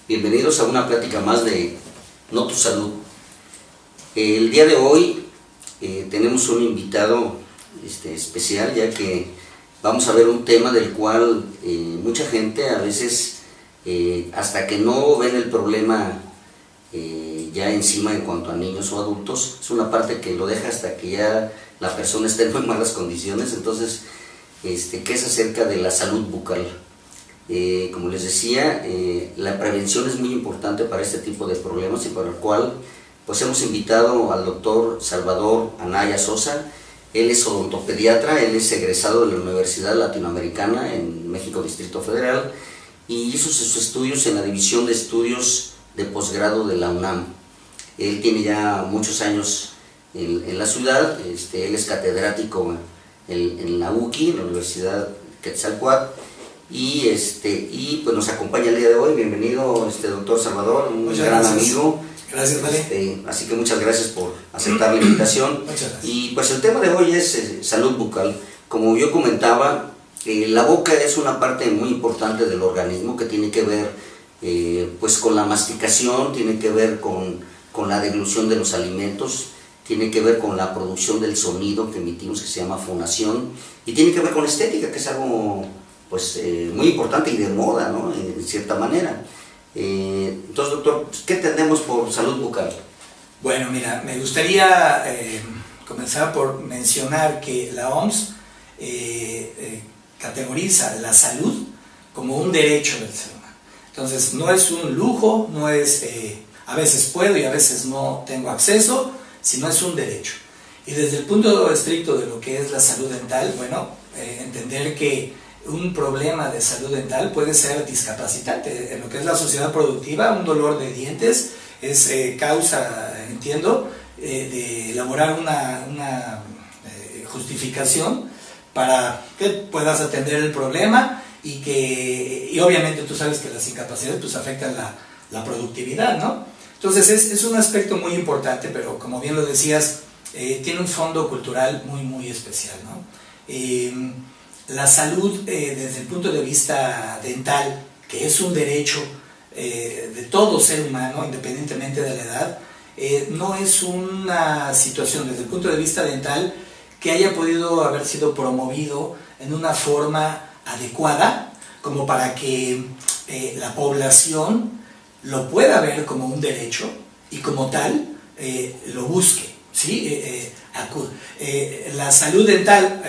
Bienvenidos a una plática más de No Tu Salud. El día de hoy tenemos un invitado especial, ya que vamos a ver un tema del cual mucha gente a veces, hasta que no ven el problema ya encima en cuanto a niños o adultos, es una parte que lo deja hasta que ya la persona está en muy malas condiciones. Entonces, que es acerca de la salud bucal. Como les decía, la prevención es muy importante para este tipo de problemas, y para el cual pues hemos invitado al doctor Salvador Anaya Sosa. Él es odontopediatra, él es egresado de la Universidad Latinoamericana en México, Distrito Federal, y hizo sus estudios en la División de Estudios de Posgrado de la UNAM. Él tiene ya muchos años en la ciudad. Él es catedrático en la UQI, en la Universidad Quetzalcóatl, y pues nos acompaña el día de hoy. Bienvenido, doctor Salvador, un muchas gran gracias. amigo. Gracias, vale. Así que muchas gracias por aceptar la invitación. Muchas gracias. Y pues el tema de hoy es salud bucal. Como yo comentaba, la boca es una parte muy importante del organismo, que tiene que ver pues con la masticación, tiene que ver con la deglución de los alimentos, tiene que ver con la producción del sonido que emitimos, que se llama fonación, y tiene que ver con la estética, que es algo pues muy importante y de moda, ¿no? En cierta manera. Entonces, doctor, ¿qué entendemos por salud bucal? Bueno, mira, me gustaría comenzar por mencionar que la OMS categoriza la salud como un derecho del ser humano. Entonces, no es un lujo, no es a veces puedo y a veces no tengo acceso, sino es un derecho. Y desde el punto estricto de lo que es la salud dental, bueno, entender que un problema de salud dental puede ser discapacitante. En lo que es la sociedad productiva, un dolor de dientes es causa, entiendo, de elaborar una justificación para que puedas atender el problema, y obviamente tú sabes que las incapacidades pues afectan la productividad, ¿no? Entonces es un aspecto muy importante, pero como bien lo decías, tiene un fondo cultural muy, muy especial, ¿no? La salud desde el punto de vista dental, que es un derecho de todo ser humano, independientemente de la edad, no es una situación desde el punto de vista dental que haya podido haber sido promovido en una forma adecuada como para que la población lo pueda ver como un derecho y como tal lo busque, ¿sí? La salud dental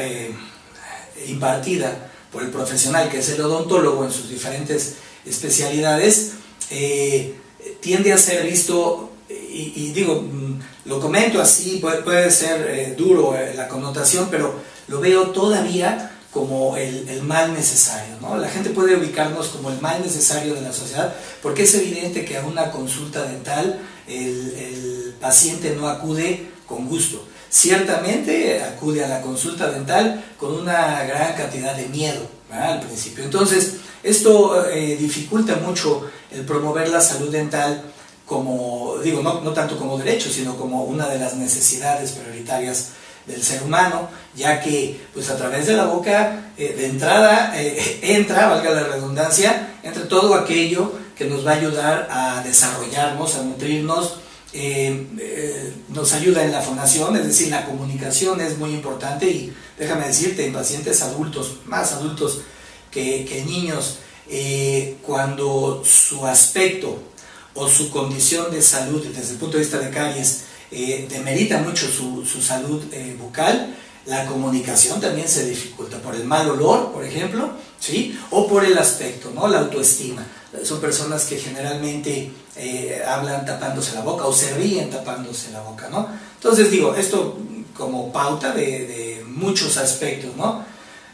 impartida por el profesional, que es el odontólogo en sus diferentes especialidades, tiende a ser visto, y digo, lo comento así, puede ser duro la connotación, pero lo veo todavía como el mal necesario, ¿no? La gente puede ubicarnos como el mal necesario de la sociedad, porque es evidente que a una consulta dental el paciente no acude con gusto. Ciertamente acude a la consulta dental con una gran cantidad de miedo, ¿verdad? Al principio. Entonces, esto dificulta mucho el promover la salud dental como, digo, no tanto como derecho, sino como una de las necesidades prioritarias del ser humano, ya que pues a través de la boca de entrada entra, valga la redundancia, entre todo aquello que nos va a ayudar a desarrollarnos, a nutrirnos. Nos ayuda en la fonación, es decir, la comunicación es muy importante, y déjame decirte, en pacientes adultos, más adultos que niños, cuando su aspecto o su condición de salud desde el punto de vista de caries demerita mucho su salud bucal, la comunicación también se dificulta por el mal olor, por ejemplo, ¿sí? O por el aspecto, ¿no? La autoestima. Son personas que generalmente hablan tapándose la boca o se ríen tapándose la boca, ¿no? Entonces digo, esto como pauta de muchos aspectos, ¿no?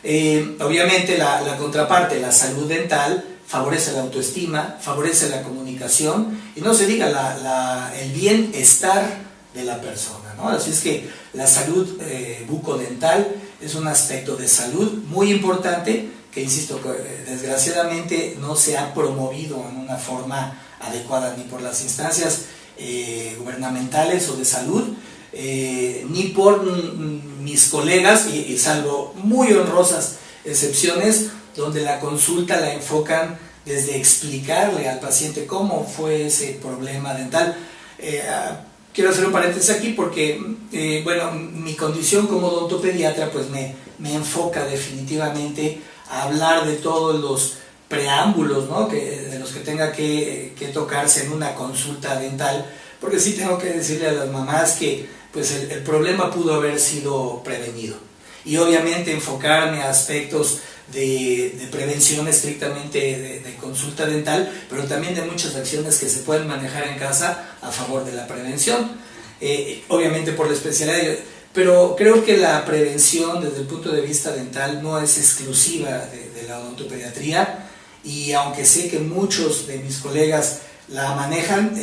Obviamente la contraparte, la salud dental, favorece la autoestima, favorece la comunicación, y no se diga el bienestar de la persona, ¿no? Así es que la salud bucodental es un aspecto de salud muy importante que, insisto, desgraciadamente no se ha promovido en una forma adecuada ni por las instancias gubernamentales o de salud, ni por mis colegas, y salvo muy honrosas excepciones donde la consulta la enfocan desde explicarle al paciente cómo fue ese problema dental. Quiero hacer un paréntesis aquí porque, bueno, mi condición como odontopediatra pues me enfoca definitivamente a hablar de todos los preámbulos, ¿no? De los que tenga que tocarse en una consulta dental, porque sí tengo que decirle a las mamás que pues el problema pudo haber sido prevenido. Y obviamente enfocarme a aspectos de prevención estrictamente de consulta dental, pero también de muchas acciones que se pueden manejar en casa a favor de la prevención, obviamente por la especialidad, pero creo que la prevención desde el punto de vista dental no es exclusiva de la odontopediatría, y aunque sé que muchos de mis colegas la manejan,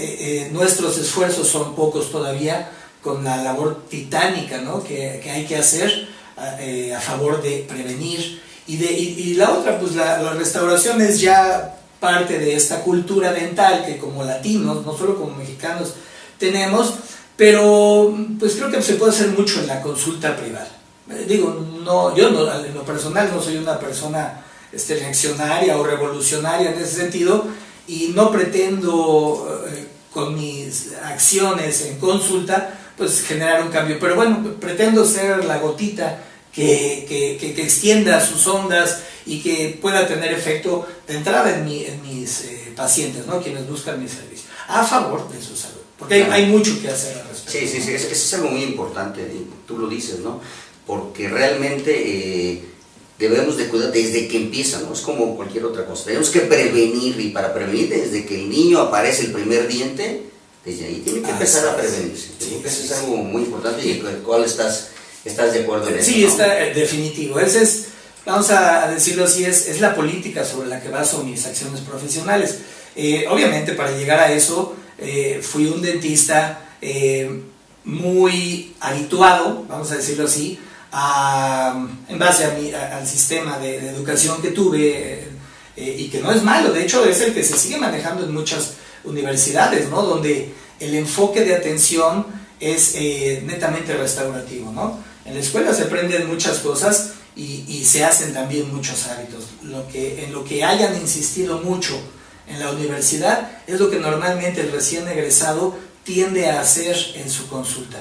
nuestros esfuerzos son pocos todavía con la labor titánica, ¿no? que hay que hacer a favor de prevenir. Y la otra, pues la restauración es ya parte de esta cultura dental que como latinos, no solo como mexicanos, tenemos, pero pues creo que se puede hacer mucho en la consulta privada. Digo, yo no, en lo personal no soy una persona reaccionaria o revolucionaria en ese sentido, y no pretendo con mis acciones en consulta pues generar un cambio, pero bueno, pretendo ser la gotita que extienda sus ondas y que pueda tener efecto de entrada en mis pacientes, ¿no? Quienes buscan mi servicio, a favor de su salud, porque hay mucho que hacer al respecto. Sí, eso es algo muy importante, tú lo dices, ¿no? Porque realmente debemos de cuidar desde que empieza, ¿no? Es como cualquier otra cosa, tenemos que prevenir, y para prevenir desde que el niño aparece el primer diente, desde ahí tiene que empezar a prevenirse. Sí, eso es algo muy importante, y con el cual estás de acuerdo en eso. Sí, ¿no? Está definitivo. Ese es, vamos a decirlo así, es la política sobre la que baso mis acciones profesionales. Obviamente, para llegar a eso, fui un dentista muy habituado, vamos a decirlo así, en base al sistema de educación que tuve, y que no es malo, de hecho es el que se sigue manejando en muchas universidades, ¿no? Donde el enfoque de atención es netamente restaurativo, ¿no? En la escuela se aprenden muchas cosas y se hacen también muchos hábitos. En lo que hayan insistido mucho en la universidad es lo que normalmente el recién egresado tiende a hacer en su consulta.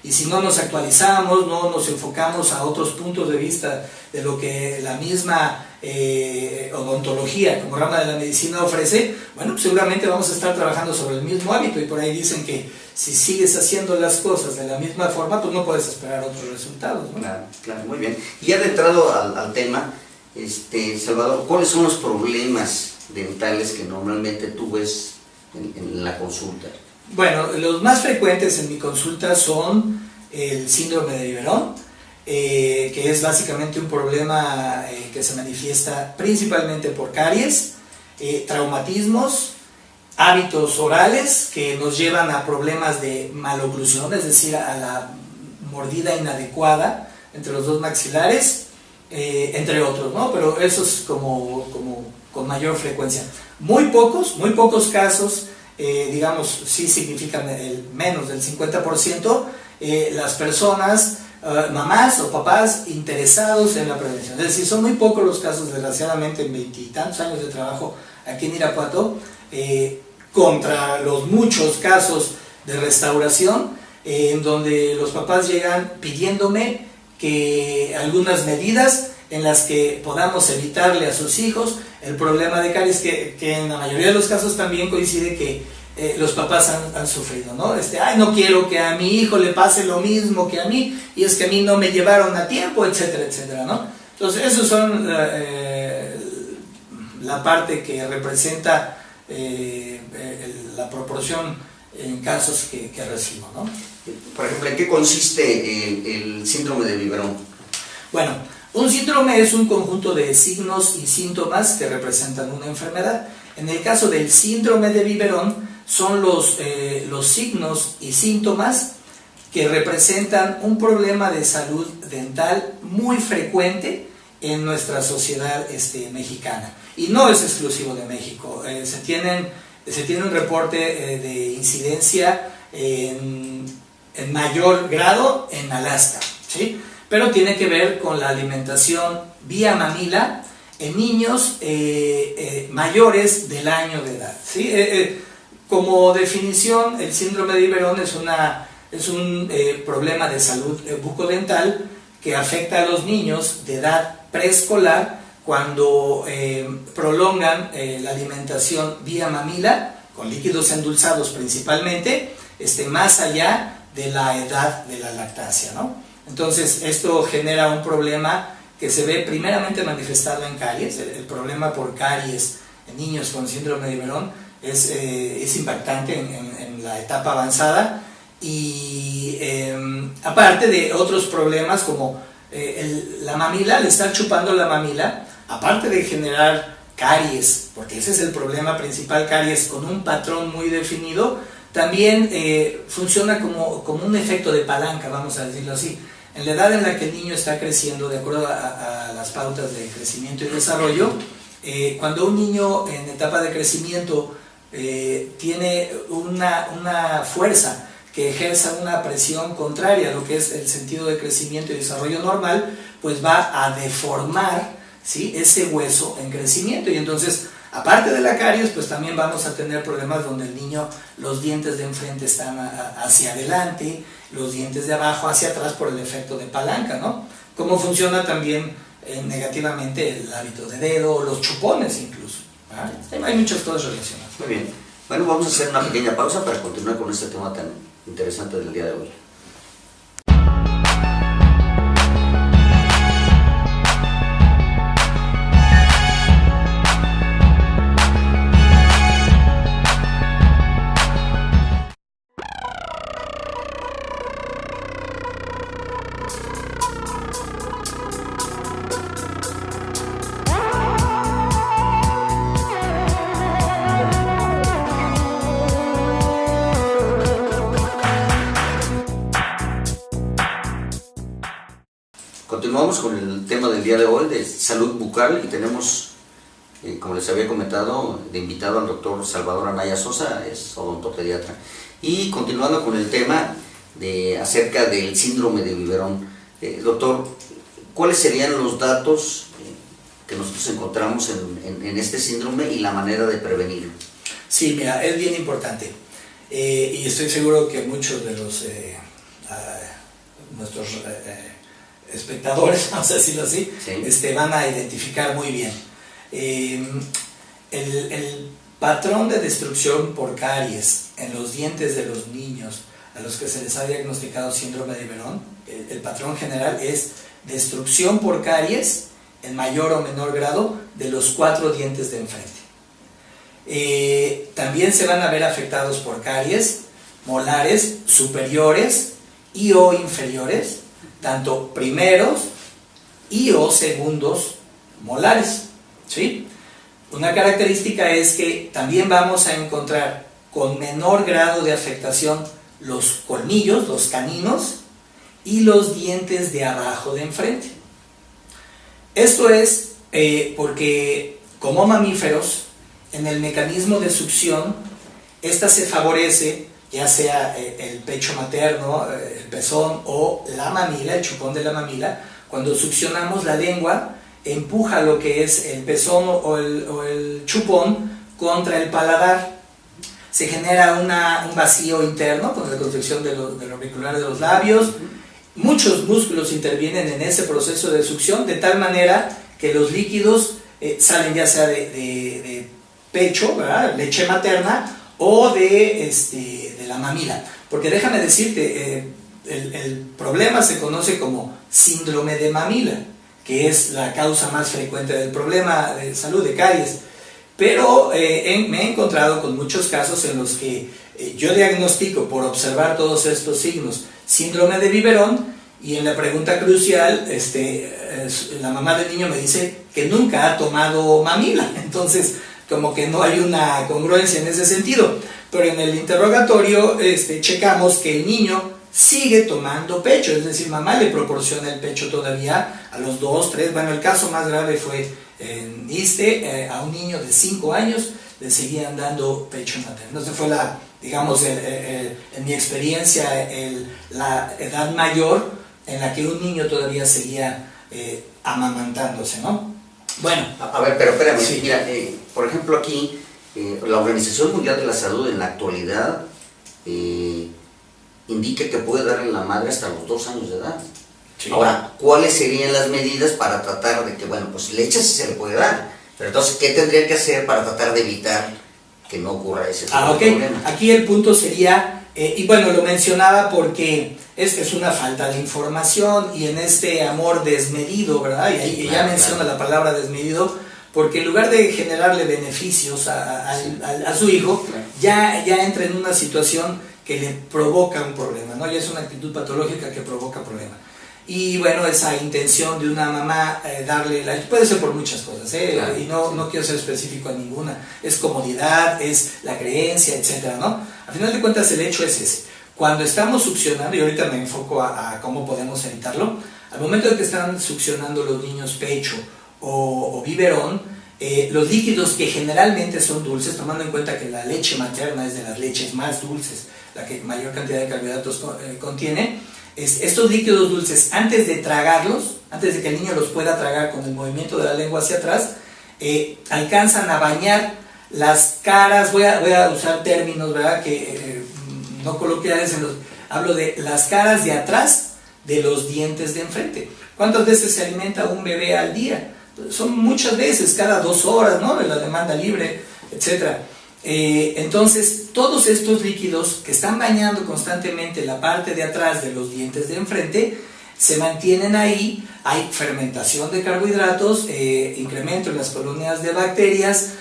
Y si no nos actualizamos, no nos enfocamos a otros puntos de vista de lo que la misma odontología como rama de la medicina ofrece, bueno, pues seguramente vamos a estar trabajando sobre el mismo hábito, y por ahí dicen que si sigues haciendo las cosas de la misma forma, pues no puedes esperar otros resultados, ¿no? Claro, muy bien. Y ya de entrado al tema, Salvador, ¿cuáles son los problemas dentales que normalmente tú ves en la consulta? Bueno, los más frecuentes en mi consulta son el síndrome de biberón, que es básicamente un problema que se manifiesta principalmente por caries, traumatismos, hábitos orales que nos llevan a problemas de maloclusión, es decir, a la mordida inadecuada entre los dos maxilares, entre otros, ¿no? Pero eso es como con mayor frecuencia. Muy pocos casos, digamos, sí significan menos del 50%, las personas, mamás o papás interesados en la prevención. Es decir, son muy pocos los casos, desgraciadamente, en 20 y tantos años de trabajo aquí en Irapuato, contra los muchos casos de restauración, en donde los papás llegan pidiéndome que algunas medidas en las que podamos evitarle a sus hijos el problema de caries, que en la mayoría de los casos también coincide que los papás han sufrido, ¿no? No quiero que a mi hijo le pase lo mismo que a mí, y es que a mí no me llevaron a tiempo, etcétera, etcétera, ¿no? Entonces, esos son la parte que representa la proporción en casos que recibo, ¿no? Por ejemplo, ¿en qué consiste el síndrome de biberón? Bueno, un síndrome es un conjunto de signos y síntomas que representan una enfermedad. En el caso del síndrome de biberón, son los signos y síntomas que representan un problema de salud dental muy frecuente en nuestra sociedad mexicana. Y no es exclusivo de México. Se tiene un reporte de incidencia en mayor grado en Alaska, ¿sí? Pero tiene que ver con la alimentación vía mamila, en niños mayores del año de edad, ¿sí? Como definición, el síndrome de Iberón es un problema de salud bucodental que afecta a los niños de edad preescolar cuando prolongan la alimentación vía mamila, con líquidos endulzados principalmente, más allá de la edad de la lactancia, ¿no? Entonces esto genera un problema que se ve primeramente manifestado en caries. El problema por caries en niños con síndrome de Iberón es impactante en la etapa avanzada, y aparte de otros problemas como la mamila, al estar chupando la mamila, aparte de generar caries, porque ese es el problema principal, caries con un patrón muy definido, también funciona como un efecto de palanca, vamos a decirlo así. En la edad en la que el niño está creciendo, de acuerdo a las pautas de crecimiento y desarrollo, cuando un niño en etapa de crecimiento tiene una fuerza que ejerza una presión contraria a lo que es el sentido de crecimiento y desarrollo normal, pues va a deformar, ¿sí?, ese hueso en crecimiento, y entonces, aparte de la caries, pues también vamos a tener problemas donde el niño, los dientes de enfrente están hacia adelante, los dientes de abajo hacia atrás por el efecto de palanca, ¿no? Cómo funciona también negativamente el hábito de dedo, los chupones incluso, ¿verdad? Hay muchas cosas relacionadas. Muy bien. Bueno, vamos a hacer una pequeña pausa para continuar con este tema tan interesante del día de hoy. Continuamos con el tema del día de hoy de salud bucal, y tenemos, como les había comentado, de invitado al doctor Salvador Anaya Sosa, es odontopediatra. Y continuando con el tema acerca del síndrome de Iberón, doctor, ¿cuáles serían los datos que nosotros encontramos en este síndrome y la manera de prevenirlo? Sí, mira, es bien importante, y estoy seguro que muchos de los nuestros espectadores, vamos a decirlo así, sí, van a identificar muy bien. El patrón de destrucción por caries en los dientes de los niños a los que se les ha diagnosticado síndrome de Iberón, el patrón general es destrucción por caries en mayor o menor grado de los 4 dientes de enfrente. También se van a ver afectados por caries molares superiores y o inferiores, tanto primeros y o segundos molares, ¿sí? Una característica es que también vamos a encontrar con menor grado de afectación los colmillos, los caninos, y los dientes de abajo de enfrente. Esto es porque como mamíferos, en el mecanismo de succión, esta se favorece, ya sea el pecho materno, el pezón o la mamila, el chupón de la mamila. Cuando succionamos, la lengua empuja lo que es el pezón o el chupón contra el paladar. Se genera un vacío interno con la constricción del auricular de los labios. Muchos músculos intervienen en ese proceso de succión, de tal manera que los líquidos salen ya sea de pecho, ¿verdad?, leche materna, o de la mamila. Porque déjame decirte, el problema se conoce como síndrome de mamila, que es la causa más frecuente del problema de salud de caries. Pero me he encontrado con muchos casos en los que yo diagnostico, por observar todos estos signos, síndrome de Iberón, y en la pregunta crucial, la mamá del niño me dice que nunca ha tomado mamila. Entonces, como que no hay una congruencia en ese sentido. Pero en el interrogatorio checamos que el niño sigue tomando pecho, es decir, mamá le proporciona el pecho todavía a los 2, 3, bueno, el caso más grave fue en ISSSTE, a un niño de 5 años le seguían dando pecho materno. Entonces fue en mi experiencia, la edad mayor en la que un niño todavía seguía amamantándose, ¿no? Bueno. A ver, pero espérame, Sí. mira, por ejemplo aquí, la Organización Mundial de la Salud en la actualidad indica que puede dar en la madre hasta los 2 años de edad. Sí. Ahora, ¿cuáles serían las medidas para tratar de que, bueno, pues leche sí se le puede dar, pero entonces, ¿qué tendría que hacer para tratar de evitar que no ocurra ese tipo de problema? Aquí el punto sería, y bueno, lo mencionaba porque es una falta de información y en este amor desmedido, ¿verdad? Y ahí ya menciona la palabra desmedido, porque en lugar de generarle beneficios a su hijo, ya entra en una situación que le provoca un problema, ¿no? Ya es una actitud patológica que provoca problema. Y bueno, esa intención de una mamá darle la... Puede ser por muchas cosas, claro, y no quiero ser específico a ninguna. Es comodidad, es la creencia, etcétera, ¿no? Al final de cuentas el hecho es ese. Cuando estamos succionando, y ahorita me enfoco a cómo podemos evitarlo, al momento de que están succionando los niños pecho o biberón, los líquidos que generalmente son dulces, tomando en cuenta que la leche materna es de las leches más dulces, la que mayor cantidad de carbohidratos contiene, estos líquidos dulces, antes de tragarlos, antes de que el niño los pueda tragar con el movimiento de la lengua hacia atrás, alcanzan a bañar las caras. Voy a usar términos, ¿verdad?, que no coloquiales, hablo de las caras de atrás de los dientes de enfrente. ¿Cuántas veces se alimenta un bebé al día? Son muchas veces, cada 2 horas, ¿no?, de la demanda libre, etc. Entonces, todos estos líquidos que están bañando constantemente la parte de atrás de los dientes de enfrente, se mantienen ahí, hay fermentación de carbohidratos, incremento en las colonias de bacterias,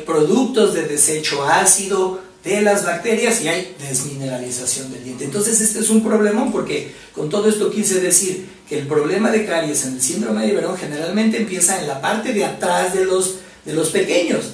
productos de desecho ácido de las bacterias y hay desmineralización del diente. Entonces este es un problemón, porque con todo esto quise decir que el problema de caries en el síndrome de Biberón generalmente empieza en la parte de atrás de los pequeños,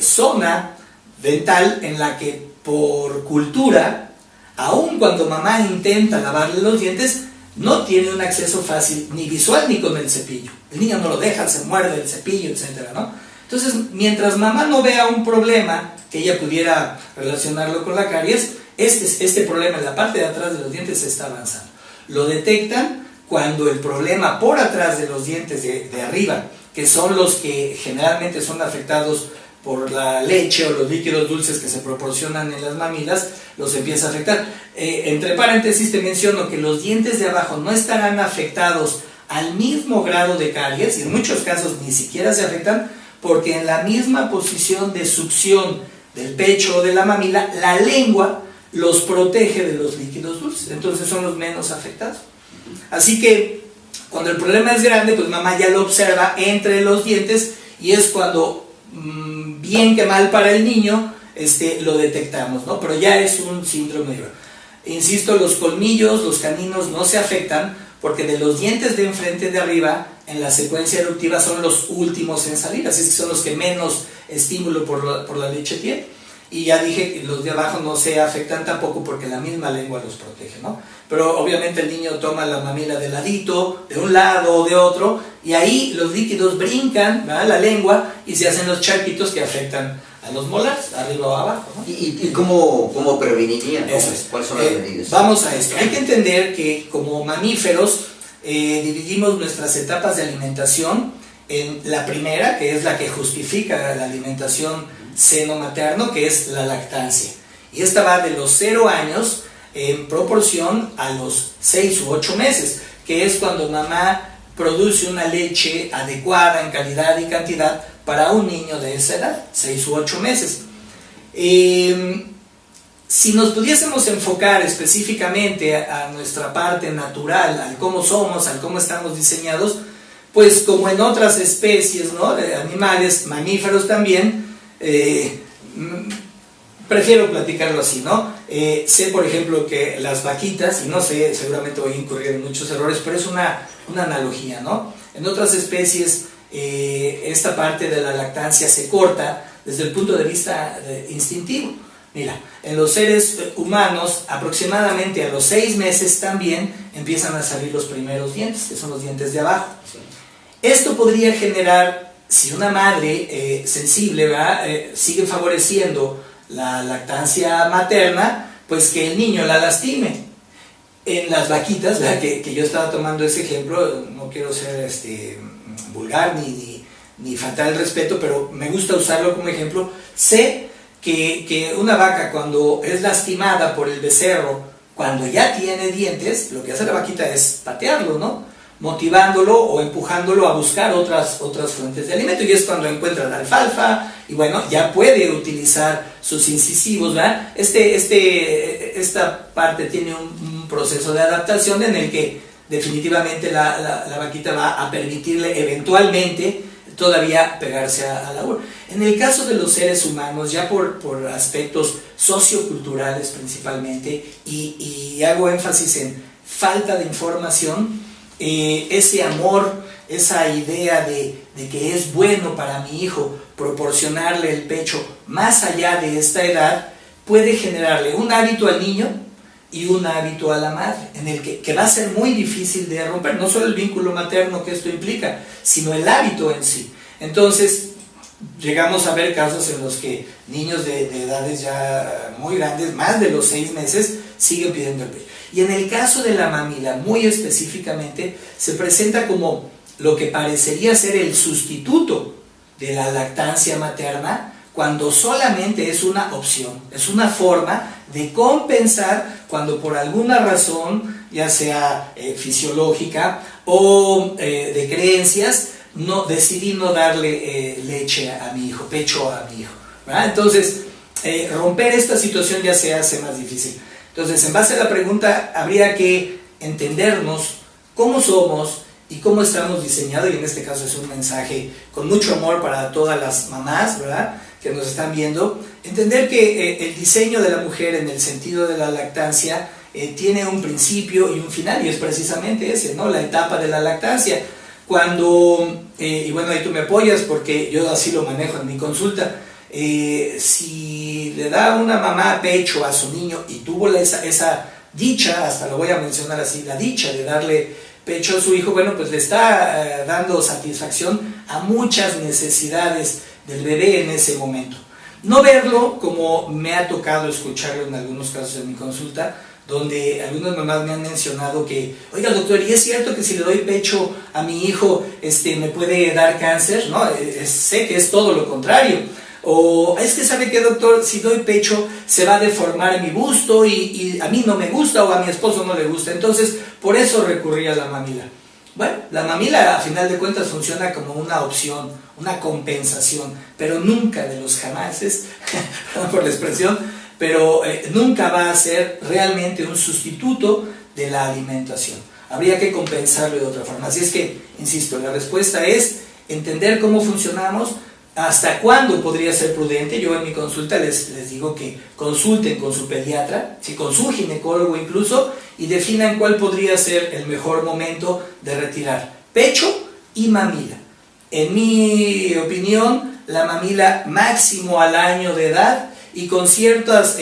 zona dental en la que por cultura, aun cuando mamá intenta lavarle los dientes, no tiene un acceso fácil ni visual ni con el cepillo. El niño no lo deja, se muerde el cepillo, etcétera, ¿no? Entonces, mientras mamá no vea un problema que ella pudiera relacionarlo con la caries, este problema en la parte de atrás de los dientes está avanzando. Lo detectan cuando el problema por atrás de los dientes de arriba, que son los que generalmente son afectados por la leche o los líquidos dulces que se proporcionan en las mamilas, los empieza a afectar. Entre paréntesis te menciono que los dientes de abajo no estarán afectados al mismo grado de caries, y en muchos casos ni siquiera se afectan, porque en la misma posición de succión del pecho o de la mamila, la lengua los protege de los líquidos dulces, entonces son los menos afectados. Así que cuando el problema es grande, pues mamá ya lo observa entre los dientes, y es cuando, bien que mal para el niño, lo detectamos, ¿no? Pero ya es un síndrome de Biberón. Insisto, los colmillos, los caninos no se afectan, porque de los dientes de enfrente de arriba, en la secuencia eruptiva, son los últimos en salir, así es que son los que menos estímulo por la leche tienen. Y ya dije que los de abajo no se afectan tampoco, porque la misma lengua los protege, ¿no? Pero obviamente el niño toma la mamila de ladito, de un lado o de otro, y ahí los líquidos brincan, ¿verdad?, la lengua, y se hacen los charquitos que afectan a los molares, arriba o abajo, ¿no? ¿Y cómo prevenirían? Eso es. ¿Cuáles son las medidas? Vamos a esto. Hay que entender que como mamíferos dividimos nuestras etapas de alimentación en la primera, que es la que justifica la alimentación seno materno, que es la lactancia. Y esta va de los 0 años en proporción a los 6 u 8 meses, que es cuando mamá produce una leche adecuada en calidad y cantidad para un niño de esa edad, 6 u 8 meses. Si nos pudiésemos enfocar específicamente a nuestra parte natural, al cómo somos, al cómo estamos diseñados, pues como en otras especies, ¿no?, de animales, mamíferos también, prefiero platicarlo así, ¿no? Sé, por ejemplo, que las vaquitas, y no sé, seguramente voy a incurrir en muchos errores, pero es una analogía, ¿no? En otras especies, esta parte de la lactancia se corta desde el punto de vista instintivo. Mira, en los seres humanos, aproximadamente a los 6 meses también empiezan a salir los primeros dientes, que son los dientes de abajo. Esto podría generar, si una madre sensible, ¿verdad?, sigue favoreciendo la lactancia materna, pues que el niño la lastime. En las vaquitas, ¿verdad? Que yo estaba tomando ese ejemplo, no quiero ser vulgar ni faltar el respeto, pero me gusta usarlo como ejemplo. Sé que una vaca, cuando es lastimada por el becerro, cuando ya tiene dientes, lo que hace la vaquita es patearlo, ¿no? Motivándolo o empujándolo a buscar otras fuentes de alimento, y es cuando encuentra la alfalfa y bueno, ya puede utilizar sus incisivos, ¿verdad? Esta parte tiene un proceso de adaptación en el que definitivamente la vaquita va a permitirle eventualmente todavía pegarse a la uva. En el caso de los seres humanos, ya por aspectos socioculturales principalmente, y hago énfasis en falta de información, ese amor, esa idea de que es bueno para mi hijo proporcionarle el pecho más allá de esta edad, puede generarle un hábito al niño y un hábito a la madre, en el que va a ser muy difícil de romper, no solo el vínculo materno que esto implica, sino el hábito en sí. Entonces, llegamos a ver casos en los que niños de edades ya muy grandes, más de los 6 meses, siguen pidiendo el pecho. Y en el caso de la mamila, muy específicamente, se presenta como lo que parecería ser el sustituto de la lactancia materna, cuando solamente es una opción, es una forma de compensar cuando por alguna razón, ya sea fisiológica o de creencias, decidí no darle leche a mi hijo, pecho a mi hijo, ¿verdad? Entonces, romper esta situación ya se hace más difícil. Entonces, en base a la pregunta, habría que entendernos cómo somos y cómo estamos diseñados, y en este caso es un mensaje con mucho amor para todas las mamás, ¿verdad?, que nos están viendo. Entender que el diseño de la mujer en el sentido de la lactancia tiene un principio y un final, y es precisamente ese, ¿no?, la etapa de la lactancia. Cuando, y bueno, ahí tú me apoyas porque yo así lo manejo en mi consulta, si le da una mamá pecho a su niño y tuvo esa dicha, hasta lo voy a mencionar así, la dicha de darle pecho a su hijo, bueno, pues le está dando satisfacción a muchas necesidades del bebé en ese momento. No verlo como me ha tocado escucharlo en algunos casos en mi consulta, donde algunas mamás me han mencionado que, oiga doctor, ¿y es cierto que si le doy pecho a mi hijo me puede dar cáncer? No, sé que es todo lo contrario. O es que sabe que doctor, si doy pecho se va a deformar mi busto y a mí no me gusta o a mi esposo no le gusta, entonces por eso recurrí a la mamila. Bueno, la mamila a final de cuentas funciona como una opción, una compensación, pero nunca de los jamases, perdón por la expresión, pero nunca va a ser realmente un sustituto de la alimentación. Habría que compensarlo de otra forma. Así es que, insisto, la respuesta es entender cómo funcionamos, hasta cuándo podría ser prudente. Yo en mi consulta les digo que consulten con su pediatra, con su ginecólogo incluso, y definan cuál podría ser el mejor momento de retirar pecho y mamila. En mi opinión, la mamila máximo al año de edad, y con ciertos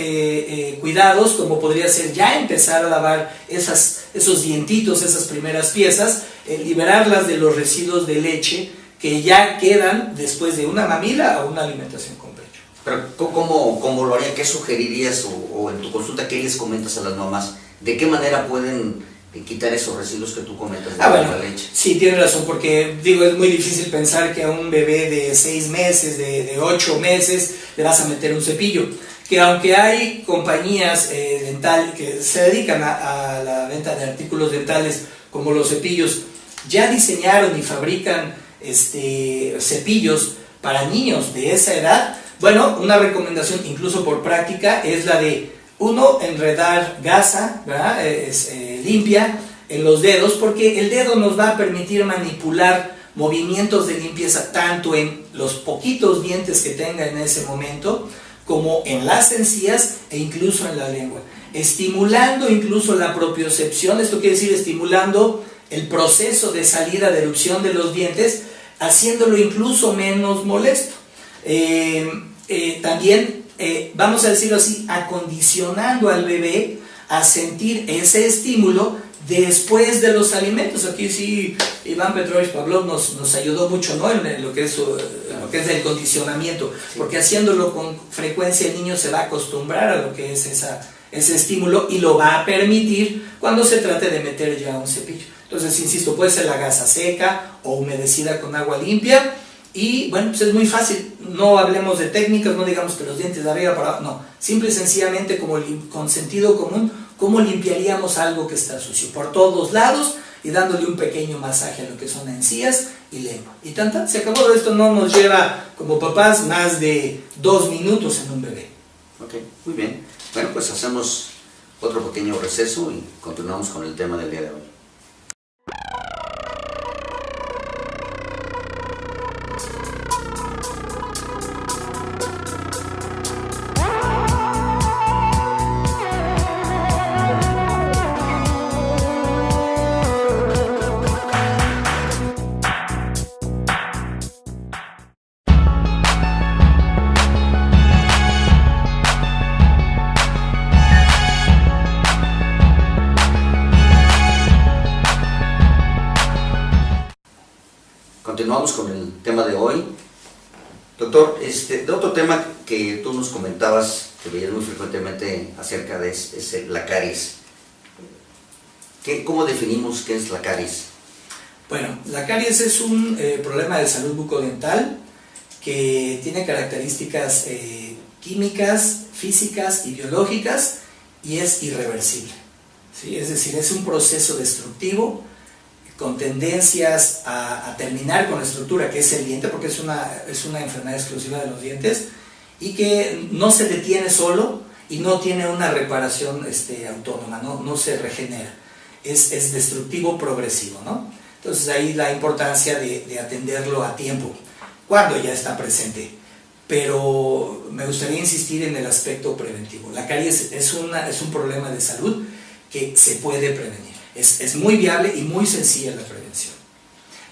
cuidados, como podría ser ya empezar a lavar esos dientitos, esas primeras piezas, liberarlas de los residuos de leche que ya quedan después de una mamila o una alimentación con pecho. Pero ¿cómo lo haría? ¿Qué sugerirías o en tu consulta qué les comentas a las mamás? ¿De qué manera pueden quitar esos residuos que tú comentas de bueno, la leche? Sí, tienes razón, porque digo, es muy difícil pensar que a un bebé de 6 meses, de 8 meses, le vas a meter un cepillo. Que aunque hay compañías dental que se dedican a la venta de artículos dentales como los cepillos, ya diseñaron y fabrican cepillos para niños de esa edad. Bueno, una recomendación incluso por práctica es la de enredar gasa, ¿verdad? Limpia en los dedos, porque el dedo nos va a permitir manipular movimientos de limpieza tanto en los poquitos dientes que tenga en ese momento, como en las encías e incluso en la lengua, estimulando incluso la propiocepción. Esto quiere decir estimulando el proceso de salida de erupción de los dientes, haciéndolo incluso menos molesto. También, vamos a decirlo así, acondicionando al bebé a sentir ese estímulo después de los alimentos. Aquí sí, Iván Petrovich Pavlov nos ayudó mucho, ¿no?, en lo que es el condicionamiento, porque haciéndolo con frecuencia el niño se va a acostumbrar a lo que es ese estímulo y lo va a permitir cuando se trate de meter ya un cepillo. Entonces, insisto, puede ser la gasa seca o humedecida con agua limpia y bueno, pues es muy fácil. No hablemos de técnicas, no digamos que los dientes de arriba para abajo, no. Simple y sencillamente con sentido común, ¿cómo limpiaríamos algo que está sucio? Por todos lados y dándole un pequeño masaje a lo que son encías y lengua. Y tan, se acabó. Esto no nos lleva como papás más de 2 minutos en un bebé. Ok, muy bien. Bueno, pues hacemos otro pequeño receso y continuamos con el tema del día de hoy. Continuamos con el tema de hoy. Doctor, de otro tema que tú nos comentabas, que veías muy frecuentemente acerca de es la caries. ¿Cómo definimos qué es la caries? Bueno, la caries es un problema de salud bucodental que tiene características químicas, físicas y biológicas y es irreversible, ¿sí? Es decir, es un proceso destructivo con tendencias a terminar con la estructura que es el diente, porque es una enfermedad exclusiva de los dientes y que no se detiene solo y no tiene una reparación autónoma, no se regenera, es destructivo progresivo, ¿no? Entonces ahí la importancia de atenderlo a tiempo, cuando ya está presente. Pero me gustaría insistir en el aspecto preventivo. La caries es un problema de salud que se puede prevenir. Es muy viable y muy sencilla la prevención.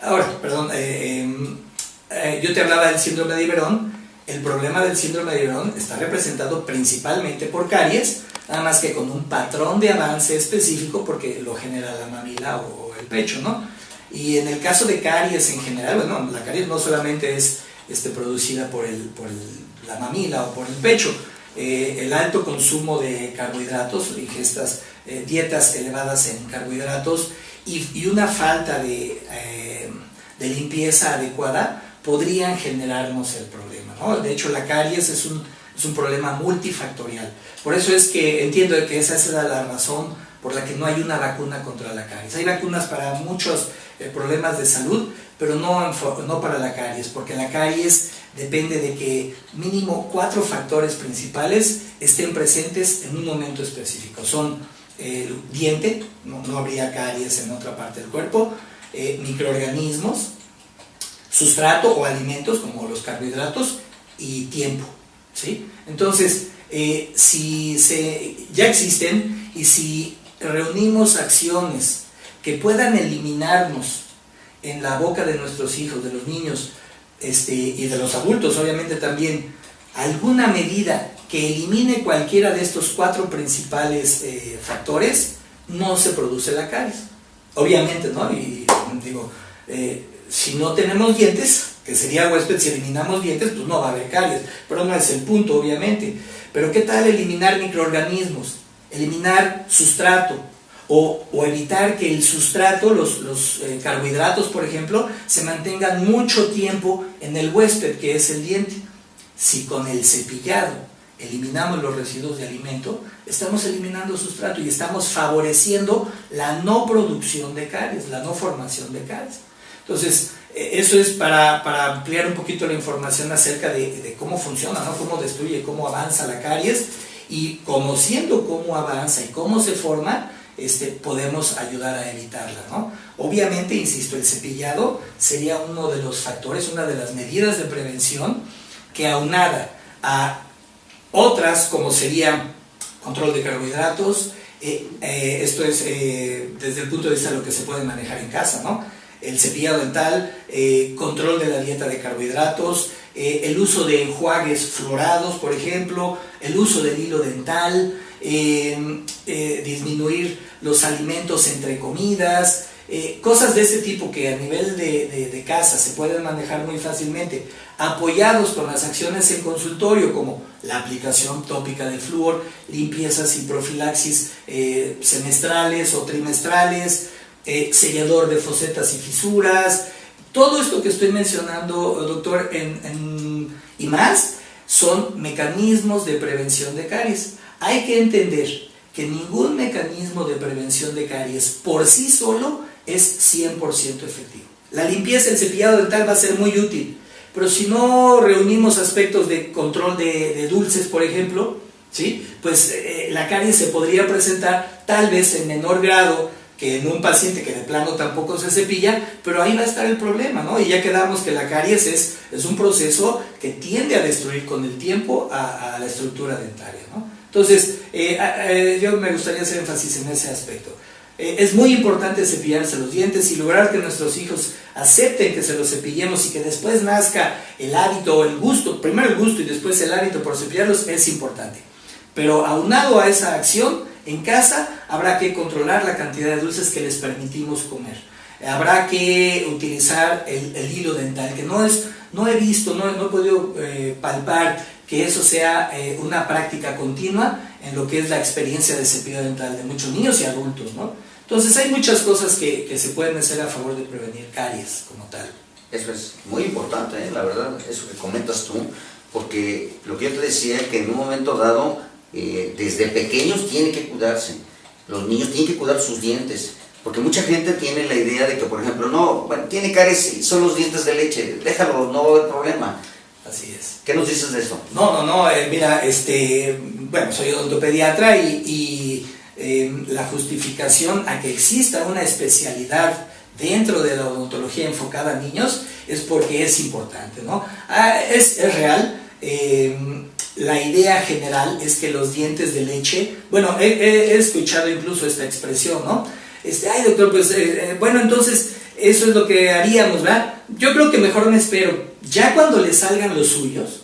Ahora, perdón, yo te hablaba del síndrome de Iberón. El problema del síndrome de Iberón está representado principalmente por caries, nada más que con un patrón de avance específico porque lo genera la mamila o el pecho, ¿no? Y en el caso de caries en general, bueno, la caries no solamente es producida por la mamila o por el pecho. El alto consumo de carbohidratos, ingestas, dietas elevadas en carbohidratos y una falta de limpieza adecuada podrían generarnos el problema, ¿no? De hecho, la caries es un problema multifactorial. Por eso es que entiendo que esa es la razón por la que no hay una vacuna contra la caries. Hay vacunas para muchos problemas de salud, pero no para la caries, porque la caries depende de que mínimo 4 factores principales estén presentes en un momento específico. Son el diente, no habría caries en otra parte del cuerpo, microorganismos, sustrato o alimentos como los carbohidratos y tiempo, ¿sí? Entonces, si ya existen y si reunimos acciones que puedan eliminarnos en la boca de nuestros hijos, de los niños y de los adultos obviamente también, alguna medida que elimine cualquiera de estos 4 principales factores, no se produce la caries. Obviamente, ¿no? Y digo, si no tenemos dientes, que sería huésped, si eliminamos dientes, pues no va a haber caries, pero no es el punto, obviamente. Pero ¿qué tal eliminar microorganismos? Eliminar sustrato, o evitar que el sustrato, los carbohidratos, por ejemplo, se mantengan mucho tiempo en el huésped, que es el diente. Si con el cepillado eliminamos los residuos de alimento, estamos eliminando sustrato y estamos favoreciendo la no producción de caries, la no formación de caries. Entonces, eso es para ampliar un poquito la información acerca de cómo funciona, ¿no? Cómo destruye, cómo avanza la caries y conociendo cómo avanza y cómo se forma, podemos ayudar a evitarla, ¿no? Obviamente, insisto, el cepillado sería uno de los factores, una de las medidas de prevención que aunada a otras como sería control de carbohidratos, esto es desde el punto de vista de lo que se puede manejar en casa, ¿no? El cepillado dental, control de la dieta de carbohidratos, el uso de enjuagues fluorados, por ejemplo, el uso del hilo dental, disminuir los alimentos entre comidas, cosas de ese tipo que a nivel de casa se pueden manejar muy fácilmente, apoyados con las acciones en consultorio como la aplicación tópica de flúor, limpiezas y profilaxis semestrales o trimestrales, sellador de fosetas y fisuras. Todo esto que estoy mencionando, doctor, y más, son mecanismos de prevención de caries. Hay que entender que ningún mecanismo de prevención de caries por sí solo es 100% efectivo. La limpieza, el cepillado dental va a ser muy útil, pero si no reunimos aspectos de control de dulces, por ejemplo, ¿sí? Pues la caries se podría presentar tal vez en menor grado que en un paciente que de plano tampoco se cepilla, pero ahí va a estar el problema, ¿no? Y ya quedamos que la caries es un proceso que tiende a destruir con el tiempo a la estructura dentaria, ¿no? Entonces, yo me gustaría hacer énfasis en ese aspecto. Es muy importante cepillarse los dientes y lograr que nuestros hijos acepten que se los cepillemos y que después nazca el hábito o el gusto, primero el gusto y después el hábito por cepillarlos, es importante. Pero aunado a esa acción, en casa habrá que controlar la cantidad de dulces que les permitimos comer. Habrá que utilizar el hilo dental, que no he visto, no he podido palpar que eso sea una práctica continua en lo que es la experiencia de cepillado dental de muchos niños y adultos, ¿no? Entonces hay muchas cosas que se pueden hacer a favor de prevenir caries como tal. Eso es muy importante, la verdad, eso que comentas tú, porque lo que yo te decía, que en un momento dado, desde pequeños tienen que cuidarse, los niños tienen que cuidar sus dientes, porque mucha gente tiene la idea de que, por ejemplo, no, bueno, tiene caries, son los dientes de leche, déjalo, no va a haber problema. Así es. ¿Qué nos dices de eso? No, mira, bueno, soy odontopediatra y la justificación a que exista una especialidad dentro de la odontología enfocada a niños es porque es importante, ¿no? Es real. La idea general es que los dientes de leche, bueno, he escuchado incluso esta expresión, ¿no? Ay, doctor, pues, bueno, entonces, eso es lo que haríamos, ¿verdad? Yo creo que mejor me espero. Ya cuando le salgan los suyos,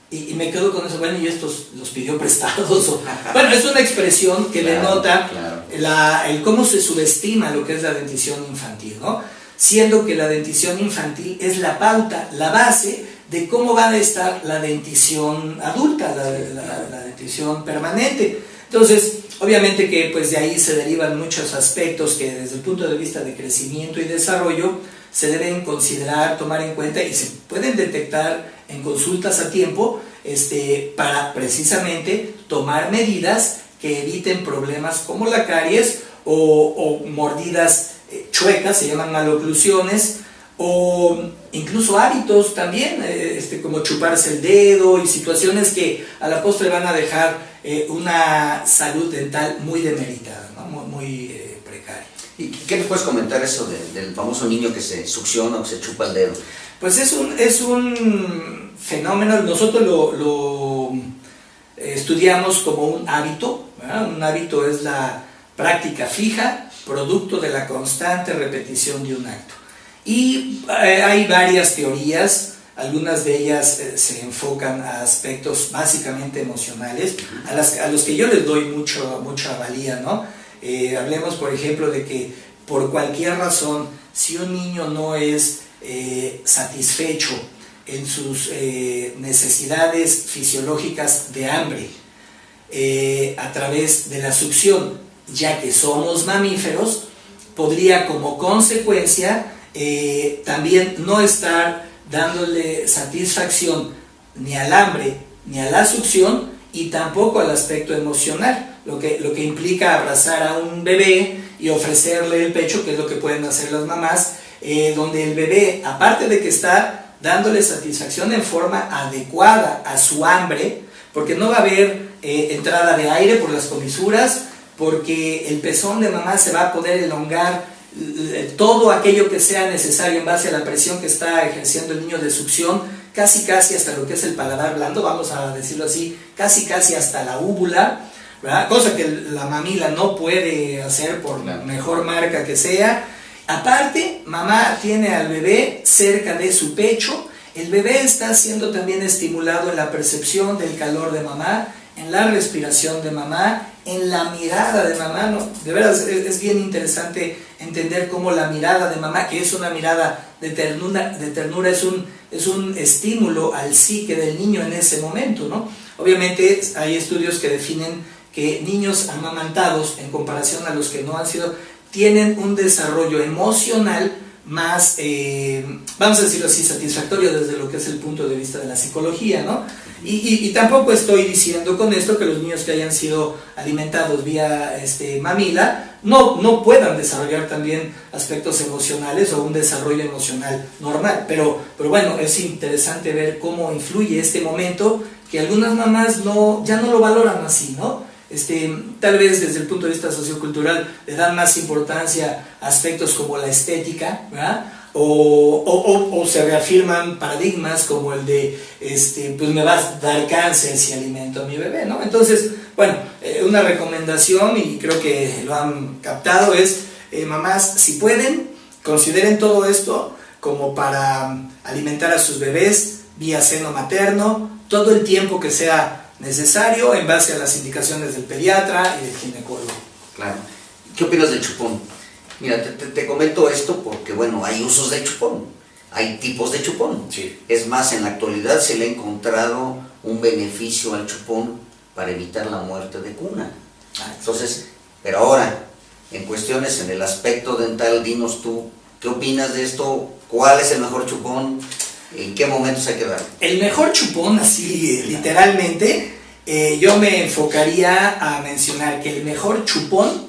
y me quedo con eso, bueno, y estos los pidió prestados, bueno, es una expresión que denota el cómo se subestima lo que es la dentición infantil, ¿no? Siendo que la dentición infantil es la pauta, la base de cómo va a estar la dentición adulta, la dentición permanente. Entonces, obviamente que pues de ahí se derivan muchos aspectos que desde el punto de vista de crecimiento y desarrollo se deben considerar, tomar en cuenta y se pueden detectar en consultas a tiempo para precisamente tomar medidas que eviten problemas como la caries o mordidas chuecas, se llaman maloclusiones, o incluso hábitos también, como chuparse el dedo y situaciones que a la postre van a dejar una salud dental muy demeritada, ¿no? muy precaria. ¿Y qué nos puedes comentar eso del famoso niño que se succiona o se chupa el dedo? Pues es un fenómeno, nosotros lo estudiamos como un hábito, ¿verdad? Un hábito es la práctica fija, producto de la constante repetición de un acto. Y hay varias teorías, algunas de ellas se enfocan a aspectos básicamente emocionales, a los que yo les doy mucha valía, ¿no? Hablemos, por ejemplo, de que por cualquier razón, si un niño no es satisfecho en sus necesidades fisiológicas de hambre a través de la succión, ya que somos mamíferos, podría como consecuencia también no estar dándole satisfacción ni al hambre ni a la succión y tampoco al aspecto emocional, lo que implica abrazar a un bebé y ofrecerle el pecho, que es lo que pueden hacer las mamás, donde el bebé, aparte de que está dándole satisfacción en forma adecuada a su hambre, porque no va a haber entrada de aire por las comisuras, porque el pezón de mamá se va a poder elongar todo aquello que sea necesario en base a la presión que está ejerciendo el niño de succión, casi hasta lo que es el paladar blando, vamos a decirlo así, casi hasta la úvula, ¿verdad? Cosa que la mamila no puede hacer por mejor marca que sea. Aparte, mamá tiene al bebé cerca de su pecho, el bebé está siendo también estimulado en la percepción del calor de mamá, en la respiración de mamá, en la mirada de mamá, ¿no? De veras es bien interesante entender cómo la mirada de mamá, que es una mirada de ternura es un estímulo al psique del niño en ese momento, ¿no? Obviamente hay estudios que definen que niños amamantados, en comparación a los que no han sido, tienen un desarrollo emocional más, vamos a decirlo así, satisfactorio desde lo que es el punto de vista de la psicología, ¿no? Y tampoco estoy diciendo con esto que los niños que hayan sido alimentados vía mamila no puedan desarrollar también aspectos emocionales o un desarrollo emocional normal, pero bueno, es interesante ver cómo influye este momento que algunas mamás ya no lo valoran así, ¿no? Tal vez desde el punto de vista sociocultural le dan más importancia a aspectos como la estética, ¿verdad? O se reafirman paradigmas como el de pues me va a dar cáncer si alimento a mi bebé, ¿no? Entonces, bueno, una recomendación, y creo que lo han captado, es mamás, si pueden, consideren todo esto como para alimentar a sus bebés vía seno materno todo el tiempo que sea necesario en base a las indicaciones del pediatra y del ginecólogo. Claro. ¿Qué opinas del chupón? Mira, te comento esto porque, bueno, hay usos de chupón, hay tipos de chupón. Sí. Es más, en la actualidad se le ha encontrado un beneficio al chupón para evitar la muerte de cuna. Entonces, pero ahora, en cuestiones, en el aspecto dental, dinos tú, ¿qué opinas de esto? ¿Cuál es el mejor chupón? ¿En qué momentos hay que dar? El mejor chupón, así literalmente, yo me enfocaría a mencionar que el mejor chupón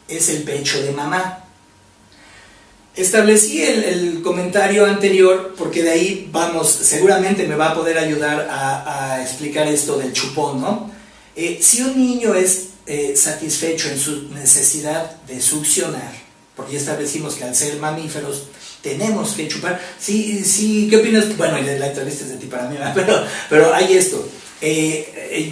es el pecho de mamá. Establecí el comentario anterior porque de ahí vamos, seguramente me va a poder ayudar a explicar esto del chupón, ¿no? Si un niño es satisfecho en su necesidad de succionar, porque ya establecimos que al ser mamíferos tenemos que chupar. Sí, ¿qué opinas? Bueno, la entrevista es de ti para mí, pero hay esto.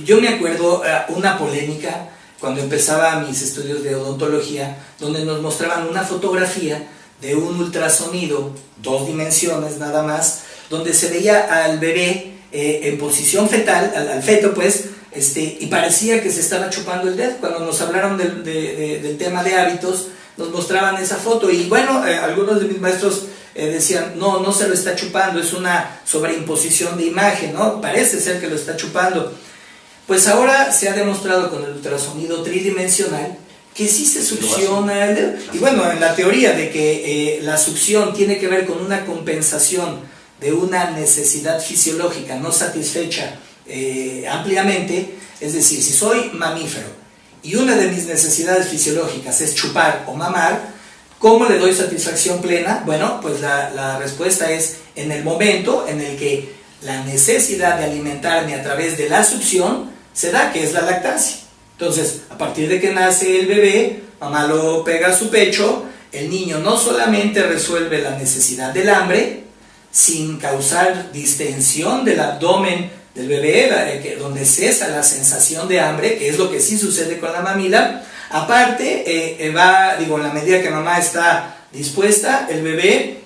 Yo me acuerdo una polémica cuando empezaba mis estudios de odontología, donde nos mostraban una fotografía de un ultrasonido, 2 dimensiones nada más, donde se veía al bebé en posición fetal, al feto pues, y parecía que se estaba chupando el dedo. Cuando nos hablaron del tema de hábitos, nos mostraban esa foto, y bueno, algunos de mis maestros decían, no se lo está chupando, es una sobreimposición de imagen, ¿no? Parece ser que lo está chupando. Pues ahora se ha demostrado con el ultrasonido tridimensional que sí se succiona el dedo. Y bueno, en la teoría de que la succión tiene que ver con una compensación de una necesidad fisiológica no satisfecha ampliamente, es decir, si soy mamífero y una de mis necesidades fisiológicas es chupar o mamar, ¿cómo le doy satisfacción plena? Bueno, pues la respuesta es en el momento en el que la necesidad de alimentarme a través de la succión se da, que es la lactancia. Entonces, a partir de que nace el bebé, mamá lo pega a su pecho, el niño no solamente resuelve la necesidad del hambre, sin causar distensión del abdomen del bebé, donde cesa la sensación de hambre, que es lo que sí sucede con la mamila. Aparte, en la medida que mamá está dispuesta, el bebé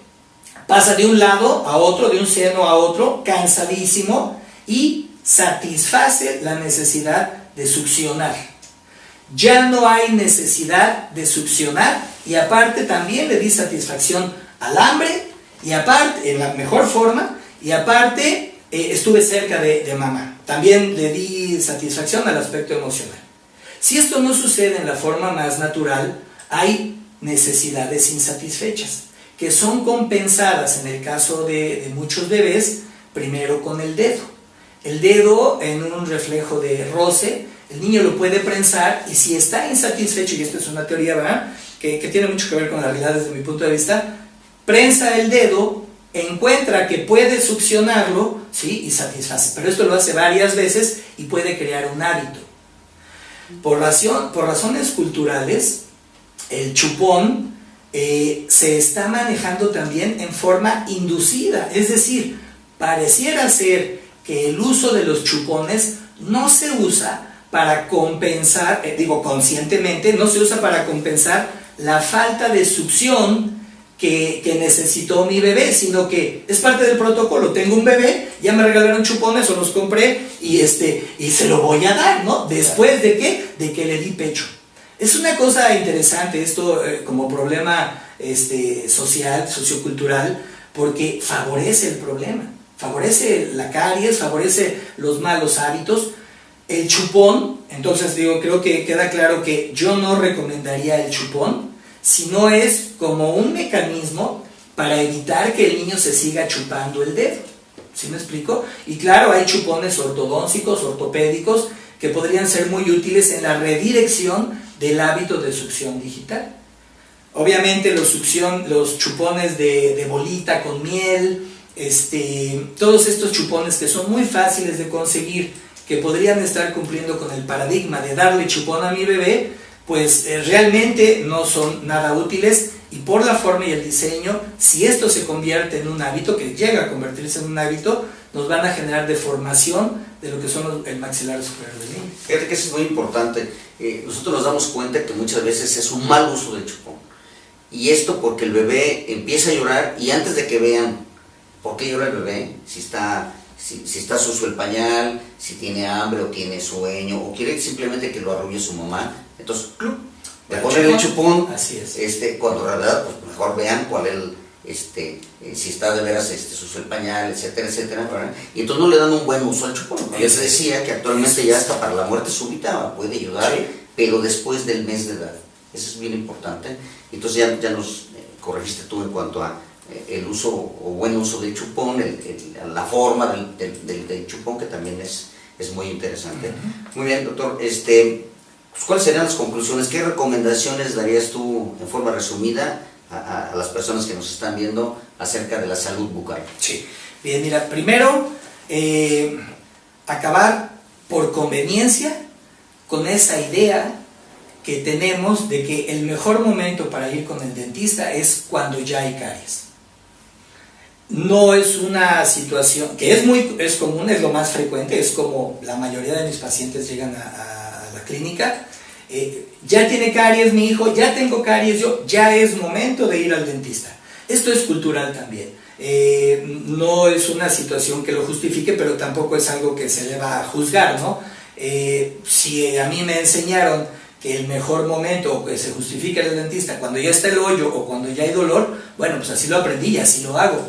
pasa de un lado a otro, de un seno a otro, cansadísimo, y satisface la necesidad de succionar. Ya no hay necesidad de succionar, y aparte también le di satisfacción al hambre, y aparte, en la mejor forma, y aparte estuve cerca de mamá. También le di satisfacción al aspecto emocional. Si esto no sucede en la forma más natural, hay necesidades insatisfechas, que son compensadas en el caso de muchos bebés, primero con el dedo. El dedo, en un reflejo de roce, el niño lo puede prensar, y si está insatisfecho, y esto es una teoría, ¿verdad?, que tiene mucho que ver con la realidad desde mi punto de vista, prensa el dedo, encuentra que puede succionarlo, ¿sí?, y satisface. Pero esto lo hace varias veces y puede crear un hábito. Por razones culturales, el chupón se está manejando también en forma inducida, es decir, pareciera ser que el uso de los chupones no se usa para compensar, conscientemente, no se usa para compensar la falta de succión que necesitó mi bebé, sino que es parte del protocolo. Tengo un bebé, ya me regalaron chupones o los compré, y se lo voy a dar, ¿no? Después de que le di pecho. Es una cosa interesante esto como problema social, sociocultural, porque favorece el problema, favorece la caries, favorece los malos hábitos, El chupón, entonces digo, creo que queda claro que yo no recomendaría el chupón, si no es como un mecanismo para evitar que el niño se siga chupando el dedo. ¿Sí me explico? Y claro, hay chupones ortodóncicos, ortopédicos, que podrían ser muy útiles en la redirección del hábito de succión digital. Obviamente los chupones de bolita con miel, todos estos chupones que son muy fáciles de conseguir, que podrían estar cumpliendo con el paradigma de darle chupón a mi bebé, pues realmente no son nada útiles, y por la forma y el diseño, si esto se convierte en un hábito, que llega a convertirse en un hábito, nos van a generar deformación de lo que son el maxilar superior del niño. Fíjate que eso es muy importante. Nosotros nos damos cuenta que muchas veces es un mal uso del chupón. Y esto porque el bebé empieza a llorar, y antes de que vean por qué llora el bebé, si está sucio el pañal, si tiene hambre o tiene sueño, o quiere simplemente que lo arrulle su mamá, entonces le ponen el chupón. Así es. Cuando en realidad pues mejor vean cuál es si está de veras sucio el pañal, etcétera, etcétera, ¿verdad? Y entonces no le dan un buen uso al chupón. Ya se decía que actualmente ya hasta para la muerte súbita puede ayudar, sí, pero después del mes de edad. Eso es bien importante. Entonces ya nos corregiste tú en cuanto a el uso o buen uso del chupón, la forma del chupón, que también es muy interesante. Muy bien, doctor. Pues, ¿cuáles serían las conclusiones? ¿Qué recomendaciones darías tú en forma resumida a las personas que nos están viendo acerca de la salud bucal? Sí. Bien, mira, primero, acabar por conveniencia con esa idea que tenemos de que el mejor momento para ir con el dentista es cuando ya hay caries. No es una situación que es común, es lo más frecuente, es como la mayoría de mis pacientes llegan a la clínica. Ya tiene caries mi hijo, ya tengo caries yo, ya es momento de ir al dentista. Esto es cultural también. No es una situación que lo justifique, pero tampoco es algo que se le va a juzgar, ¿no? Si a mí me enseñaron que el mejor momento o que se justifica el dentista cuando ya está el hoyo o cuando ya hay dolor, bueno, pues así lo aprendí y así lo hago.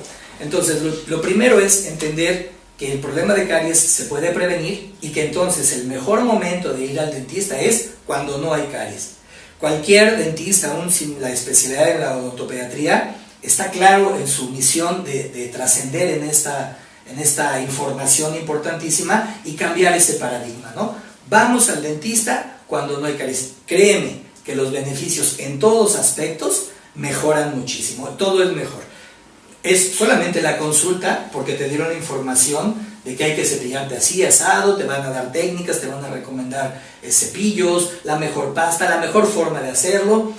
Entonces, lo primero es entender que el problema de caries se puede prevenir y que entonces el mejor momento de ir al dentista es cuando no hay caries. Cualquier dentista, aún sin la especialidad de la odontopediatría, está claro en su misión de trascender en esta información importantísima y cambiar ese paradigma, ¿no? Vamos al dentista cuando no hay caries. Créeme que los beneficios en todos aspectos mejoran muchísimo, todo es mejor. Es solamente la consulta, porque te dieron información de que hay que cepillarte así, asado, te van a dar técnicas, te van a recomendar cepillos, la mejor pasta, la mejor forma de hacerlo.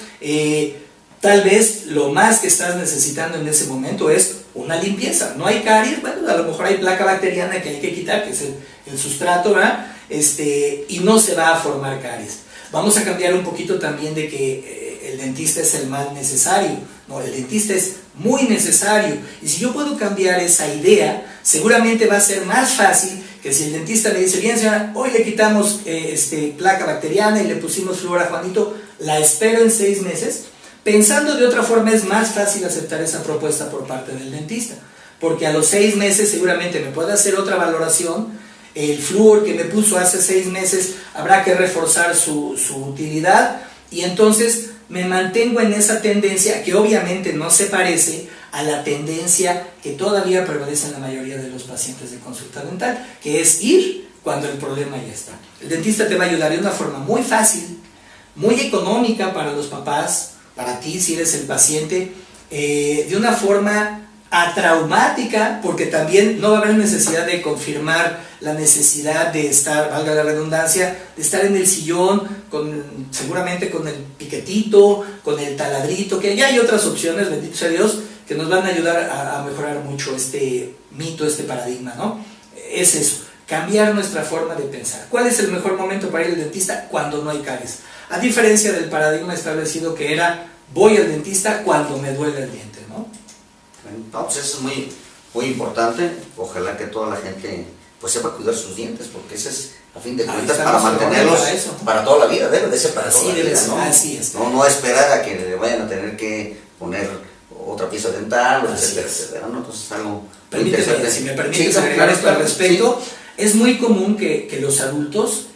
Tal vez lo más que estás necesitando en ese momento es una limpieza. No hay caries, bueno, a lo mejor hay placa bacteriana que hay que quitar, que es el sustrato, ¿verdad? Y no se va a formar caries. Vamos a cambiar un poquito también de que el dentista es el mal necesario. No, el dentista es muy necesario. Y si yo puedo cambiar esa idea, seguramente va a ser más fácil que si el dentista le dice, bien señora, hoy le quitamos placa bacteriana y le pusimos flúor a Juanito, la espero en 6 meses. Pensando de otra forma, es más fácil aceptar esa propuesta por parte del dentista, porque a los 6 meses seguramente me puede hacer otra valoración. El flúor que me puso hace 6 meses habrá que reforzar su utilidad, y entonces me mantengo en esa tendencia que obviamente no se parece a la tendencia que todavía prevalece en la mayoría de los pacientes de consulta dental, que es ir cuando el problema ya está. El dentista te va a ayudar de una forma muy fácil, muy económica para los papás, para ti si eres el paciente, de una forma atraumática, porque también no va a haber necesidad de confirmar la necesidad de estar, valga la redundancia, de estar en el sillón, seguramente con el piquetito, con el taladrito, que ya hay otras opciones, bendito sea Dios, que nos van a ayudar a mejorar mucho este mito, este paradigma, ¿no? Es eso, cambiar nuestra forma de pensar. ¿Cuál es el mejor momento para ir al dentista? Cuando no hay caries. A diferencia del paradigma establecido que era, voy al dentista cuando me duele el diente, ¿no? No, pues eso es muy, muy importante. Ojalá que toda la gente pues sepa cuidar sus dientes, porque ese es, a fin de cuentas, para mantenerlos para toda la vida, debe de ser para toda la vida, ¿no? Así es. No esperar a que le vayan a tener que poner otra pieza dental, etcétera, etcétera, ¿no? Entonces algo muy interesante. Si me permites agregar esto al respecto, sí. Es muy común que los adultos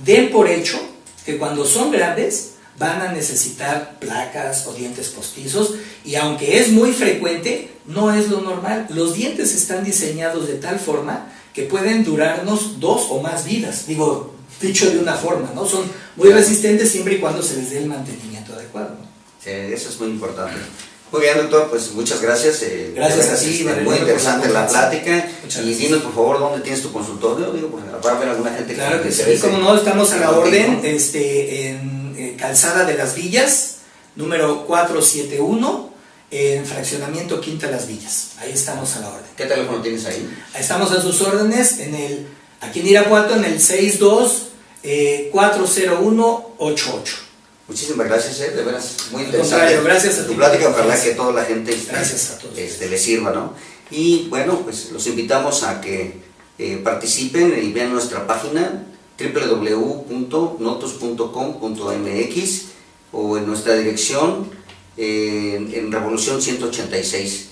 den por hecho que cuando son grandes van a necesitar placas o dientes postizos, y aunque es muy frecuente, no es lo normal. Los dientes están diseñados de tal forma que pueden durarnos 2 o más vidas, dicho de una forma, ¿no? Son muy resistentes siempre y cuando se les dé el mantenimiento adecuado, ¿no? Sí, eso es muy importante. Muy bien, doctor, pues muchas gracias. Gracias a ti, muy interesante la plática. Muchas Y gracias. dinos, por favor, dónde tienes tu consultorio. Pues, va a haber alguna gente Claro que sí, interese. como no, estamos a la orden, contigo. en Calzada de las Villas, número 471, en Fraccionamiento Quinta Las Villas. Ahí estamos a la orden. ¿Qué teléfono tienes ahí? Estamos a sus órdenes aquí en Irapuato, en el 62-401-88. Muchísimas gracias, de veras, muy Al interesante. contrario, gracias a ti Tu plática, por la ojalá confianza. que toda la gente Gracias a todos. le sirva, ¿no? Y bueno, pues los invitamos a que participen y vean nuestra página www.notus.com.mx o en nuestra dirección en Revolución 186.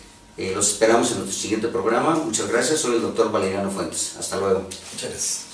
Los esperamos en nuestro siguiente programa. Muchas gracias, soy el doctor Valeriano Fuentes. Hasta luego. Muchas gracias.